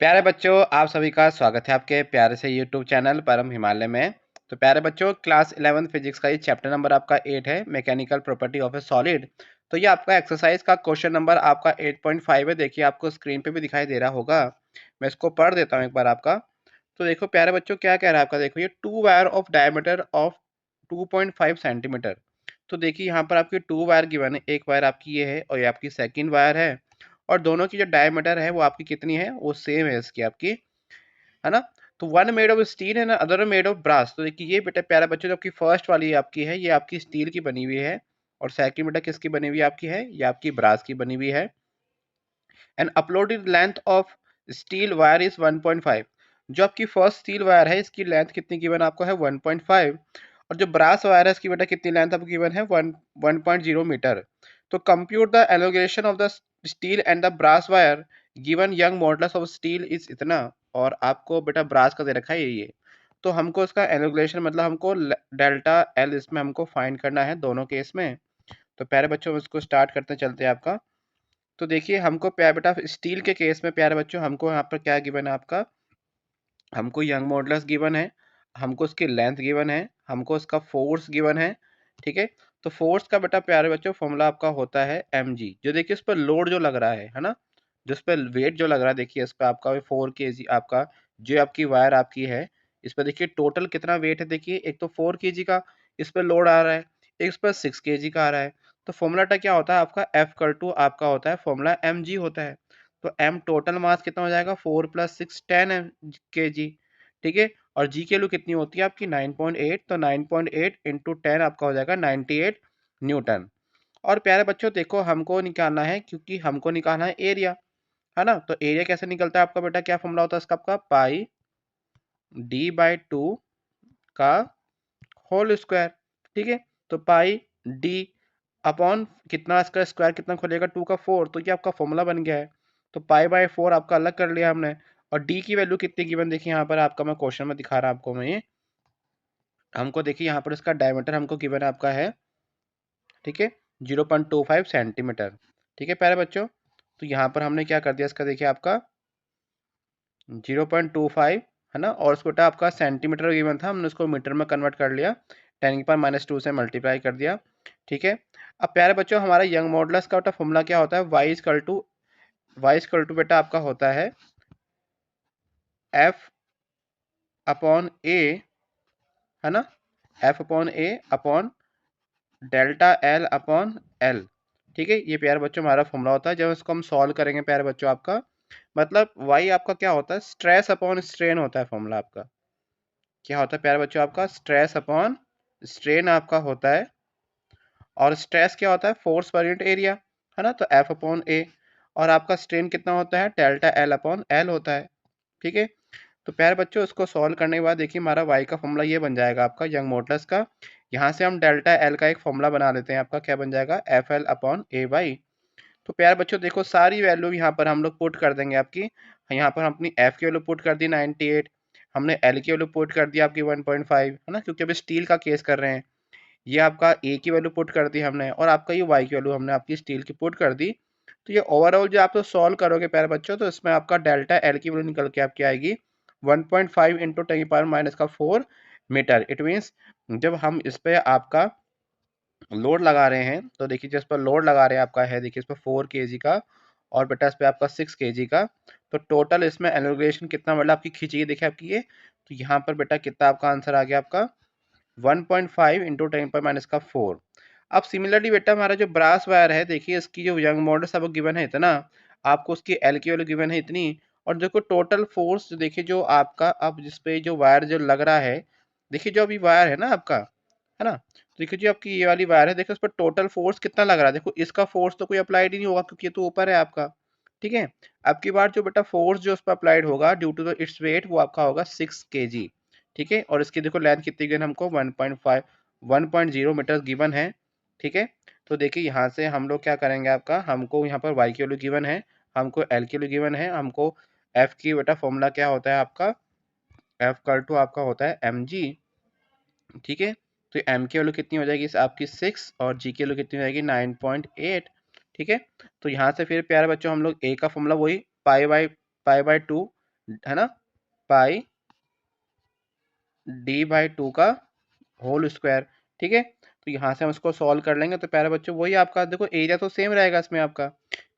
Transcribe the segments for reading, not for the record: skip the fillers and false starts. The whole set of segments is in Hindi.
प्यारे बच्चों, आप सभी का स्वागत है आपके प्यारे से यूट्यूब चैनल परम हिमालय में। तो प्यारे बच्चों, क्लास 11 फिजिक्स का ये चैप्टर नंबर आपका 8 है, mechanical property of A solid. तो ये आपका एक्सरसाइज का क्वेश्चन नंबर आपका 8.5 है। देखिए, आपको स्क्रीन पे भी दिखाई दे रहा होगा। मैं इसको पढ़ देता हूँ एक बार आपका। तो देखो प्यारे बच्चों, क्या कह रहा है आपका। देखो, ये 2 wire of diameter of 2.5 centimetre. तो देखिए, यहाँ पर आपकी 2 वायर गिवन है। एक वायर आपकी ये है और ये आपकी सेकेंड वायर है, और दोनों की जो डायमीटर है वो आपकी कितनी है, वो सेम है इसकी आपकी, है ना। तो वन मेड ऑफ स्टील है ना, अदर मेड ऑफ ब्रास। तो देखिए, ये बेटा प्यारा बच्चों, जो आपकी फर्स्ट वाली आपकी है, ये आपकी स्टील की बनी हुई है, और सेकंड बेटा किसकी बनी हुई आपकी है, ये आपकी ब्रास की बनी हुई है। And uploaded length of steel wire is 1.5। जो आपकी फर्स्ट स्टील वायर है, इसकी लेंथ कितनी गिवन आपको है, 1.5। और जो ब्रास वायर है, इसकी बेटा कितनी लेंथ आपको गिवन है, 1.0 मीटर। तो compute the elongation of the steel and the brass wire given Young modulus of steel is इतना। और आपको बेटा ब्रास का दे रखा है ये। तो हमको इसका एलोगेशन मतलब हमको डेल्टा एल इसमें हमको फाइंड करना है दोनों केस में। तो प्यारे बच्चों, इसको स्टार्ट करते चलते हैं आपका। तो देखिए, हमको प्यारे बेटा स्टील के केस में प्यारे बच्चों, हमको यहाँ पर क्या गिवन है आपका, हमको यंग मॉडुलस गिवन है, हमको उसकी लेंथ गिवन है, हमको उसका फोर्स गिवन है। ठीक है। तो फोर्स का बेटा प्यारे बच्चों फॉर्मूला आपका होता है mg। जो देखिए, इस पर लोड जो लग रहा है ना, जो इस पर वेट जो लग रहा है, देखिए इस पर आपका 4 kg आपका, जो आपकी वायर आपकी है, इस पर देखिए टोटल कितना वेट है। देखिए, एक तो 4 kg का इस पर लोड आ रहा है, एक इस पर 6 kg का आ रहा है। तो फॉर्मूला क्या होता है आपका, F आपका होता है, फॉर्मूला mg होता है। तो m टोटल मास कितना हो जाएगा, 4 + 6 10 kg। ठीक है। और जी की वैल्यू कितनी होती है आपकी, 9.8। तो 9.8 इंटू 10 आपका हो जाएगा 98 न्यूटन। और प्यारे बच्चों देखो, हमको निकालना है, क्योंकि हमको निकालना है एरिया, है ना। तो एरिया कैसे निकलता है आपका बेटा, क्या फॉर्मूला होता है इसका आपका, पाई d/2 का होल स्क्वायर। ठीक है। तो पाई डी अपॉन कितना, इसका स्क्वायर कितना खोलेगा, 2 का 4। तो ये आपका फॉर्मूला बन गया है। तो पाई/4 आपका अलग कर लिया हमने। और डी की वैल्यू कितनी गिवन, देखिए यहाँ पर आपका मैं क्वेश्चन में दिखा रहा हूँ आपको मैं ये। हमको देखिए यहाँ पर इसका डायमीटर हमको गिवन आपका है, ठीक है, 0.25 सेंटीमीटर। ठीक है प्यारे बच्चों। तो यहाँ पर हमने क्या कर दिया इसका, देखिए आपका 0.25, है ना। और उसको बेटा आपका सेंटीमीटर गिवन था, हमने उसको मीटर में कन्वर्ट कर लिया, 10⁻² से मल्टीप्लाई कर दिया। ठीक है। अब प्यारे बच्चों, हमारा यंग मॉडुलस का बेटा फॉर्मूला क्या होता है, y= बेटा आपका होता है F/A, है ना, F/A अपॉन डेल्टा L/L। ठीक है। ये प्यारे बच्चों हमारा फॉर्मूला होता है। जब इसको हम सॉल्व करेंगे प्यारे बच्चों, आपका मतलब y आपका क्या होता है, स्ट्रेस अपॉन स्ट्रेन होता है फॉर्मूला आपका। क्या होता है प्यारे बच्चों आपका, स्ट्रेस अपॉन स्ट्रेन आपका होता है। और स्ट्रेस क्या होता है, फोर्स पर यूनिट एरिया, है ना। तो F/A। और आपका स्ट्रेन कितना होता है, डेल्टा L/L होता है। ठीक है। तो प्यारे बच्चों, इसको सॉल्व करने के बाद देखिए, हमारा y का फॉर्मूला ये बन जाएगा आपका यंग मॉडुलस का। यहाँ से हम डेल्टा L का एक फॉर्मूला बना लेते हैं, आपका क्या बन जाएगा, FL/AY। तो प्यारे बच्चों देखो, सारी वैल्यू यहाँ पर हम लोग पुट कर देंगे आपकी। यहाँ पर हम अपनी F की वैल्यू पुट कर दी 98, हमने L की वैल्यू पुट कर दी आपकी 1.5, है ना, क्योंकि अभी स्टील का केस कर रहे हैं। ये आपका A की वैल्यू पुट कर दी हमने, और आपका ये Y की वैल्यू हमने आपकी स्टील की पुट कर दी। तो ये ओवरऑल जो आप तो सॉल्व करोगे प्यारे बच्चों, तो इसमें आपका डेल्टा L की वैल्यू निकल के आपकी आएगी 1.5 इंटू 10⁻⁴ मीटर। इट मीन्स जब हम इस पे आपका लोड लगा रहे हैं, तो देखिए जिस पर लोड लगा रहे हैं आपका है, देखिए इस पर 4 kg का, और बेटा इस पे आपका 6 kg का। तो टोटल इसमें एलोगेशन कितना मतलब आपकी खींची देखिए आपकी ये। तो यहाँ पर बेटा कितना आपका आंसर आ गया आपका, 1.5 इंटू 10⁻⁴। अब सिमिलरली बेटा, हमारा जो ब्रास वायर है, देखिए इसकी जो यंग मॉडुलस आपको गिवन है इतना, आपको उसकी एल की वैल्यू गिवन है इतनी। और देखो टोटल फोर्स देखिए जो आपका, अब जिस पे जो वायर जो लग रहा है, देखिए जो अभी वायर है ना आपका, है ना, तो देखिए जो आपकी ये वाली वायर है, देखो उस पर टोटल फोर्स कितना लग रहा है। देखो इसका फोर्स तो कोई अप्लाइड ही नहीं होगा, क्योंकि ये तो ऊपर है आपका। ठीक है। अब की बार जो बेटा फोर्स जो उस पर अप्लाइड होगा due to the it's weight, वो आपका होगा 6 kg। ठीक है। और इसकी देखो लेंथ कितनी गिवन हमको, 1.0 मीटर गिवन है। ठीक है। तो देखिए यहाँ से हम लोग क्या करेंगे, आपका हमको यहाँ पर y की वैल्यू गिवन है, हमको l की वैल्यू गिवन है, हमको f की बेटा फॉर्मूला क्या होता है आपका, F आपका होता है mg। ठीक है। तो m की वैल्यू कितनी हो जाएगी आपकी 6, और g की वैल्यू कितनी हो जाएगी 9.8। ठीक है। तो यहाँ से फिर प्यारे बच्चों, हम लोग a का फॉर्मूला वही पाई बाई 2 है ना, पाई d/2 का होल स्क्वायर। ठीक है, तो यहाँ से हम इसको सॉल्व कर लेंगे। तो प्यारे बच्चों वही आपका देखो एरिया तो सेम रहेगा इसमें आपका,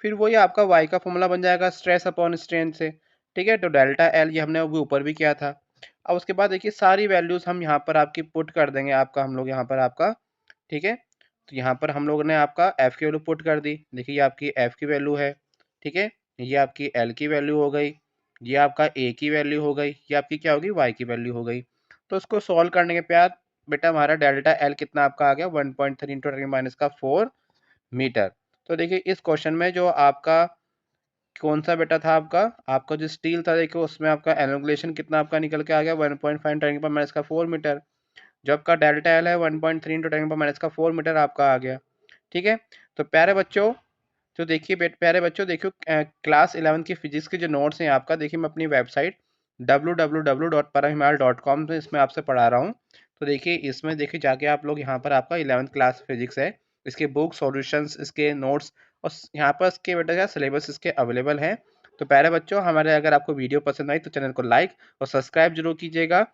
फिर वही आपका वाई का फॉर्मूला बन जाएगा स्ट्रेस अपॉन स्ट्रेन से। ठीक है, तो डेल्टा एल ये हमने अभी ऊपर भी किया था। अब उसके बाद देखिए सारी वैल्यूज हम यहाँ पर आपकी पुट कर देंगे, आपका हम लोग यहाँ पर आपका। ठीक है, तो यहाँ पर हम लोगों ने आपका एफ की वैल्यू पुट कर दी। देखिए ये आपकी एफ की वैल्यू है। ठीक है, ये आपकी एल की वैल्यू हो गई, ये आपका ए की वैल्यू हो गई, ये आपकी क्या होगी वाई की वैल्यू हो गई। तो इसको सॉल्व करने के बाद बेटा हमारा डेल्टा एल कितना आपका आ गया 1.3 इंटू 10⁻⁴ मीटर। तो देखिए इस क्वेश्चन में जो आपका कौन सा बेटा था आपका, आपका जो स्टील था देखिए उसमें आपका एनोगुलेशन कितना आपका निकल के आ गया 1.5 10⁻⁴ मीटर। जो आपका डेल्टा एल है 1.3 इंटू 10⁻⁴ मीटर आपका आ गया। ठीक है, तो प्यारे बच्चों तो देखिए प्यारे बच्चों देखियो क्लास 11 की फिजिक्स के जो नोट्स हैं आपका, देखिए मैं अपनी वेबसाइट www.paramhimal.com पे इसमें आपसे पढ़ा रहा हूँ। तो देखिए इसमें देखिए जाके आप लोग यहाँ पर आपका 11th क्लास फिजिक्स है, इसके बुक सॉल्यूशंस इसके नोट्स और यहाँ पर इसके बेटा क्या सिलेबस इसके अवेलेबल हैं। तो प्यारे बच्चों हमारे अगर आपको वीडियो पसंद आई तो चैनल को लाइक और सब्सक्राइब जरूर कीजिएगा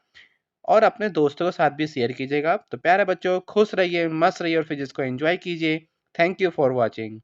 और अपने दोस्तों के साथ भी शेयर कीजिएगा। तो प्यारे बच्चों खुश रहिए, मस्त रहिए और फिजिक्स को एंजॉय कीजिए। Thank you for watching.